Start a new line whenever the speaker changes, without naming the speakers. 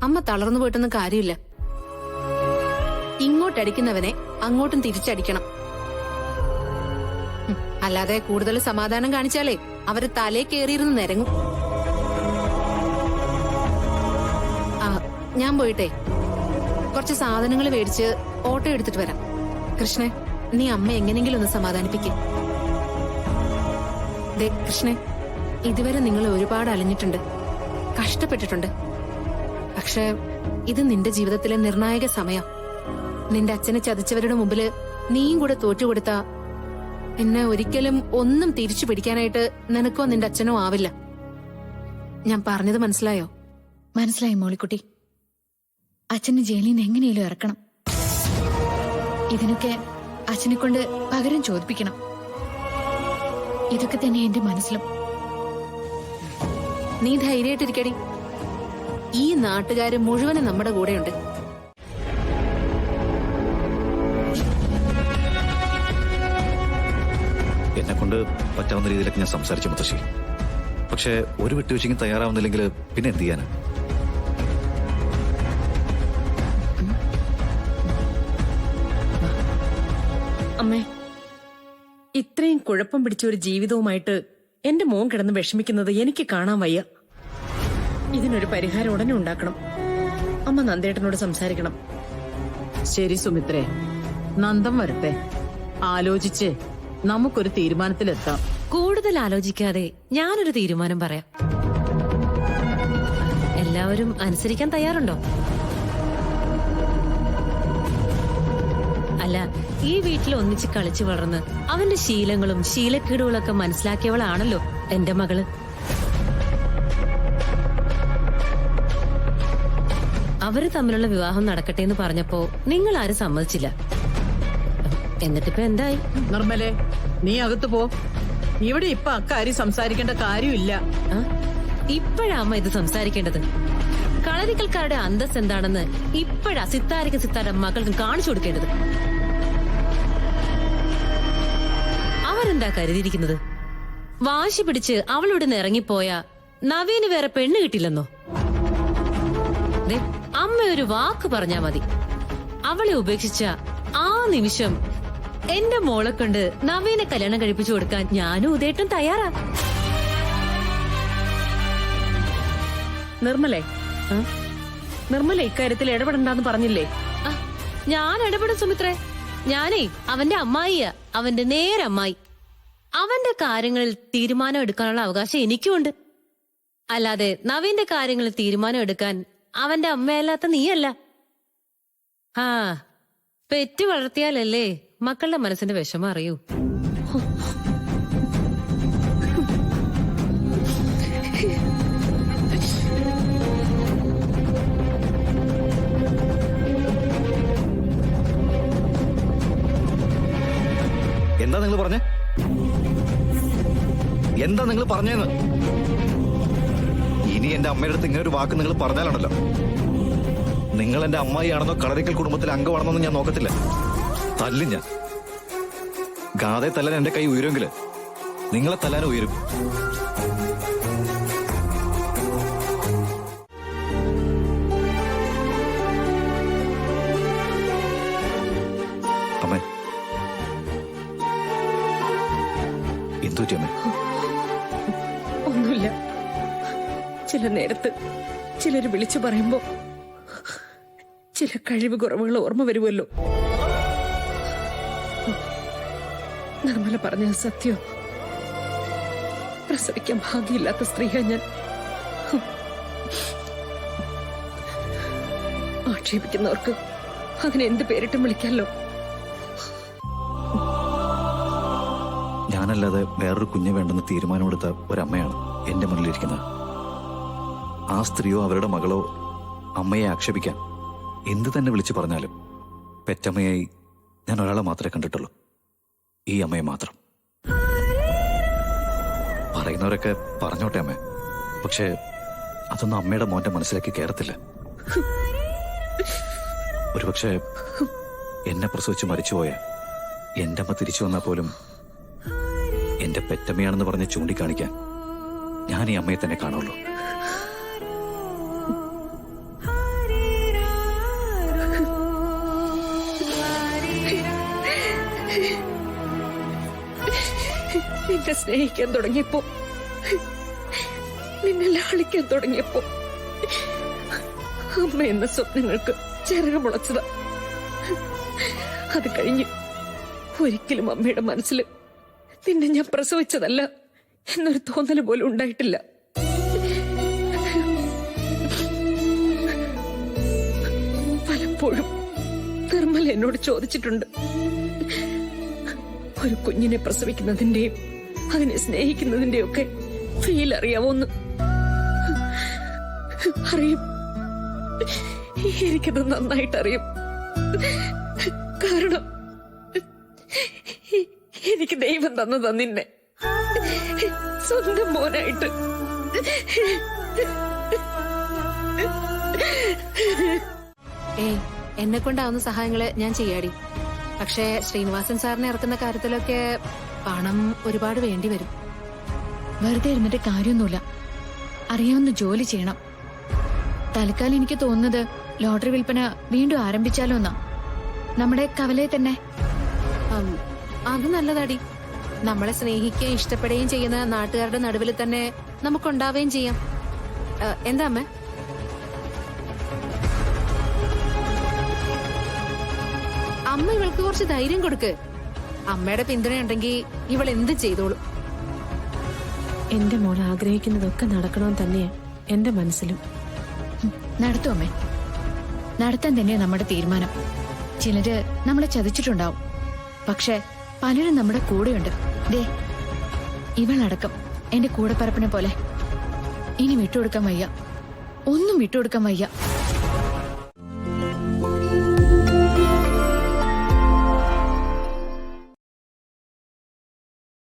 അമ്മ തളർന്നു പോയിട്ടൊന്നും കാര്യമില്ല. ഇങ്ങോട്ടടിക്കുന്നവനെ അങ്ങോട്ടും തിരിച്ചടിക്കണം. അല്ലാതെ കൂടുതൽ സമാധാനം കാണിച്ചാലേ അവര് തലേ കയറിയിരുന്ന് നിരങ്ങും. ഞാൻ പോയിട്ടെ കുറച്ച് സാധനങ്ങൾ മേടിച്ച് ഓട്ടോ എടുത്തിട്ട് വരാം. കൃഷ്ണേ, നീ അമ്മ എങ്ങനെങ്കിലും ഒന്ന് സമാധാനിപ്പിക്കും. കൃഷ്ണേ, ഇതുവരെ നിങ്ങൾ ഒരുപാട് അലഞ്ഞിട്ടുണ്ട്, കഷ്ടപ്പെട്ടിട്ടുണ്ട്. പക്ഷെ ഇത് നിന്റെ ജീവിതത്തിലെ നിർണായക സമയം. നിന്റെ അച്ഛനെ ചതിച്ചവരുടെ മുമ്പില് നീയും കൂടെ തോറ്റുകൊടുത്ത എന്നെ ഒരിക്കലും ഒന്നും തിരിച്ചു പിടിക്കാനായിട്ട് നിനക്കോ നിന്റെ അച്ഛനോ ആവില്ല. ഞാൻ പറഞ്ഞത് മനസ്സിലായോ?
മനസ്സിലായി മോളിക്കുട്ടി. അച്ഛനെ ജയിലിൽ നിന്ന് എങ്ങനെയും ഇറക്കണം. ഇതിനൊക്കെ അച്ഛനെ കൊണ്ട് പകരം ചോദിപ്പിക്കണം. ഇതൊക്കെ തന്നെ എന്റെ മനസ്സിലും.
നീ ധൈര്യമായിട്ടിരിക്കടി. ഈ നാട്ടുകാര് മുഴുവനും നമ്മുടെ കൂടെയുണ്ട്.
എന്നെ കൊണ്ട് പറ്റാവുന്ന രീതിയിലൊക്കെ ഞാൻ സംസാരിച്ചു മുത്തശ്ശി. പക്ഷെ ഒരു വിട്ടുവീഴ്ചയ്ക്കും തയ്യാറാവുന്നില്ലെങ്കിൽ പിന്നെ എന്ത് ചെയ്യാനാ?
അമ്മേ, ഇത്രയും കുഴപ്പം പിടിച്ച ഒരു ജീവിതവുമായിട്ട് എന്റെ മോൻ കിടന്ന് വിഷമിക്കുന്നത് എനിക്ക് കാണാൻ വയ്യ. ഇതിനൊരു പരിഹാരം ഉടനെ ഉണ്ടാക്കണം. അമ്മ നന്ദേട്ടനോട് സംസാരിക്കണം.
ശരി സുമിത്രേ, നന്ദം വരട്ടെ. ആലോചിച്ച് നമുക്കൊരു തീരുമാനത്തിലെത്താം.
കൂടുതൽ ആലോചിക്കാതെ ഞാനൊരു തീരുമാനം പറയാം. എല്ലാവരും അനുസരിക്കാൻ തയ്യാറുണ്ടോ? അല്ല, ഈ വീട്ടിൽ ഒന്നിച്ച് കളിച്ചു വളർന്ന് അവന്റെ ശീലങ്ങളും ശീലക്കേടുകളൊക്കെ മനസ്സിലാക്കിയവളാണല്ലോ എന്റെ മകള്. അവര് തമ്മിലുള്ള വിവാഹം നടക്കട്ടെ എന്ന് പറഞ്ഞപ്പോ നിങ്ങൾ ആരും സമ്മതിച്ചില്ല. എന്നിട്ടിപ്പോ എന്തായി?
നിർമ്മലേ, നീ അകത്ത് പോ. ഇവിടെ ഇപ്പൊ അക്കാര്യം സംസാരിക്കേണ്ട കാര്യമില്ല.
ഇപ്പോഴാ അമ്മ ഇത് സംസാരിക്കേണ്ടത്. കളരിക്കൽക്കാരുടെ അന്തസ് എന്താണെന്ന് ഇപ്പോഴാ സിത്താര മകൾക്ക് കാണിച്ചു കൊടുക്കേണ്ടത്. അവരെന്താ കരുതിയിരിക്കുന്നത്? വാശി പിടിച്ച് അവളിവിടെ നിന്ന് ഇറങ്ങിപ്പോയ നവീന് വേറെ പെണ്ണ് കിട്ടില്ലെന്നോ? അമ്മ ഒരു വാക്ക് പറഞ്ഞാ മതി, അവളെ ഉപേക്ഷിച്ച ആ നിമിഷം എന്റെ മോളെ കൊണ്ട് നവീനെ കല്യാണം കഴിപ്പിച്ചു കൊടുക്കാൻ ഞാനും ഉദയേട്ടൻ തയ്യാറാ.
നിർമ്മല ഇക്കാര്യത്തിൽ ഇടപെടണ്ടെന്ന് പറഞ്ഞില്ലേ?
ഞാൻ ഇടപെടും സുമിത്രേ. ഞാനേ അവന്റെ അമ്മായിയാ, അവന്റെ നേരമ്മായി. അവന്റെ കാര്യങ്ങളിൽ തീരുമാനം എടുക്കാനുള്ള അവകാശം എനിക്കുമുണ്ട്. അല്ലാതെ നവീന്റെ കാര്യങ്ങളിൽ തീരുമാനം എടുക്കാൻ അവന്റെ അമ്മയല്ലാത്ത നീയല്ല. പെറ്റു വളർത്തിയാലല്ലേ മക്കളുടെ മനസ്സിന്റെ വിഷമം അറിയൂ.
എന്താ നിങ്ങൾ പറഞ്ഞേ? എന്താ നിങ്ങൾ പറഞ്ഞേന്ന്? ഇനി എന്റെ അമ്മയുടെ അടുത്ത് ഇങ്ങനെ ഒരു വാക്ക് നിങ്ങൾ പറഞ്ഞാലാണല്ലോ, നിങ്ങൾ എന്റെ അമ്മായിയാണെന്നോ കളരിക്കൽ കുടുംബത്തിലെ അംഗമാണെന്നോ ഞാൻ നോക്കത്തില്ല. തല്ലും ഞാൻ. ഗാതെ തല്ലാൻ എന്റെ കൈ ഉയരുമെങ്കിൽ നിങ്ങളെ തല്ലാനും ഉയരും. അമ്മേ, എന്തു അമ്മേ?
ഒന്നുമില്ല. ചില നേരത്ത് ചിലര് വിളിച്ചു പറയുമ്പോ ചില കഴിവ് കുറവുകൾ ഓർമ്മ വരുമല്ലോ. നിർമ്മല പറഞ്ഞത് സത്യം. പ്രസവിക്കാൻ ഭാഗ്യമില്ലാത്ത സ്ത്രീയാ ഞാൻ. ആക്ഷേപിക്കുന്നവർക്ക് അങ്ങനെ എന്ത് പേരിട്ടും വിളിക്കാമല്ലോ.
ഞാനല്ലാതെ വേറൊരു കുഞ്ഞ് വേണ്ടെന്ന് തീരുമാനമെടുത്ത ഒരമ്മയാണ് എന്റെ മുന്നിലിരിക്കുന്നത്. ആ സ്ത്രീയോ അവരുടെ മകളോ അമ്മയെ ആക്ഷേപിക്കാൻ എന്ത് തന്നെ വിളിച്ചു പറഞ്ഞാലും പെറ്റമ്മയായി ഞാൻ ഒരാളെ മാത്രമേ കണ്ടിട്ടുള്ളൂ, ഈ അമ്മയെ മാത്രം. പറയുന്നവരൊക്കെ പറഞ്ഞോട്ടെ അമ്മേ, പക്ഷേ അതൊന്നും അമ്മയുടെ മോന്റെ മനസ്സിലേക്ക് കയറത്തില്ല. ഒരുപക്ഷെ എന്നെ പ്രസവിച്ച് മരിച്ചുപോയ എന്റെ അമ്മ തിരിച്ചു വന്നാൽ പോലും എന്റെ പെറ്റമ്മയാണെന്ന് പറഞ്ഞ്
നിന്നെ സ്നേഹിക്കാൻ തുടങ്ങിയപ്പോ, നിന്നെ ലാളിക്കാൻ തുടങ്ങിയപ്പോ അമ്മ എന്ന സ്വപ്നങ്ങൾക്ക് ചിറക് മുളച്ചതാ. അത് കഴിഞ്ഞ് ഒരിക്കലും അമ്മയുടെ മനസ്സിൽ നിന്നെ ഞാൻ പ്രസവിച്ചതല്ല എന്നൊരു തോന്നൽ പോലും ഉണ്ടായിട്ടില്ല. പലപ്പോഴും നിർമ്മല എന്നോട് ചോദിച്ചിട്ടുണ്ട്, ഒരു കുഞ്ഞിനെ പ്രസവിക്കുന്നതിന്റെയും അതിനെ സ്നേഹിക്കുന്നതിന്റെയും ഒക്കെ ഫീൽ അറിയാവോന്ന്. അറിയും, എനിക്കത് നന്നായിട്ട് അറിയും. കാരണം എനിക്ക് ദൈവം തന്നതാ നിന്നെ സ്വന്തം മോനായിട്ട്.
ഏയ്, എന്നെ കൊണ്ടാവുന്ന സഹായങ്ങള് ഞാൻ ചെയ്യാടി. പക്ഷേ ശ്രീനിവാസൻ സാറിനെ ഇറക്കുന്ന കാര്യത്തിലൊക്കെ പണം ഒരുപാട് വേണ്ടി വരും.
വെറുതെ ഇരുന്നിട്ട് കാര്യമൊന്നുമില്ല. അറിയാവുന്ന ജോലി ചെയ്യണം. തൽക്കാലം എനിക്ക് തോന്നുന്നത് ലോട്ടറി വിൽപ്പന വീണ്ടും ആരംഭിച്ചാലോ എന്നാ. നമ്മുടെ കവലയിൽ തന്നെ.
അത് നല്ലതാടി. നമ്മളെ സ്നേഹിക്കുകയും ഇഷ്ടപ്പെടുകയും ചെയ്യുന്ന നാട്ടുകാരുടെ നടുവിൽ തന്നെ നമുക്കുണ്ടാവുകയും ചെയ്യാം. എന്താ അമ്മ? അമ്മ ഇവൾക്ക് കുറച്ച് ധൈര്യം കൊടുക്ക്. അമ്മയുടെ പിന്തുണയുണ്ടെങ്കിൽ ഇവൾ എന്ത് ചെയ്തോളും.
എന്റെ മോൾ ആഗ്രഹിക്കുന്നതൊക്കെ നടക്കണമെന്ന് തന്നെയാ എന്റെ മനസ്സിലും.
നടത്തും അമ്മേ, നടത്താൻ തന്നെയാ നമ്മുടെ തീരുമാനം. ചിലര് നമ്മളെ ചതിച്ചിട്ടുണ്ടാവും, പക്ഷെ പലരും നമ്മുടെ കൂടെയുണ്ട്. ദേ, ഇവളടക്കം എന്റെ കൂടെപ്പറപ്പിനെ പോലെ. ഇനി വിട്ടുകൊടുക്കാൻ വയ്യ, ഒന്നും വിട്ടുകൊടുക്കാൻ വയ്യ.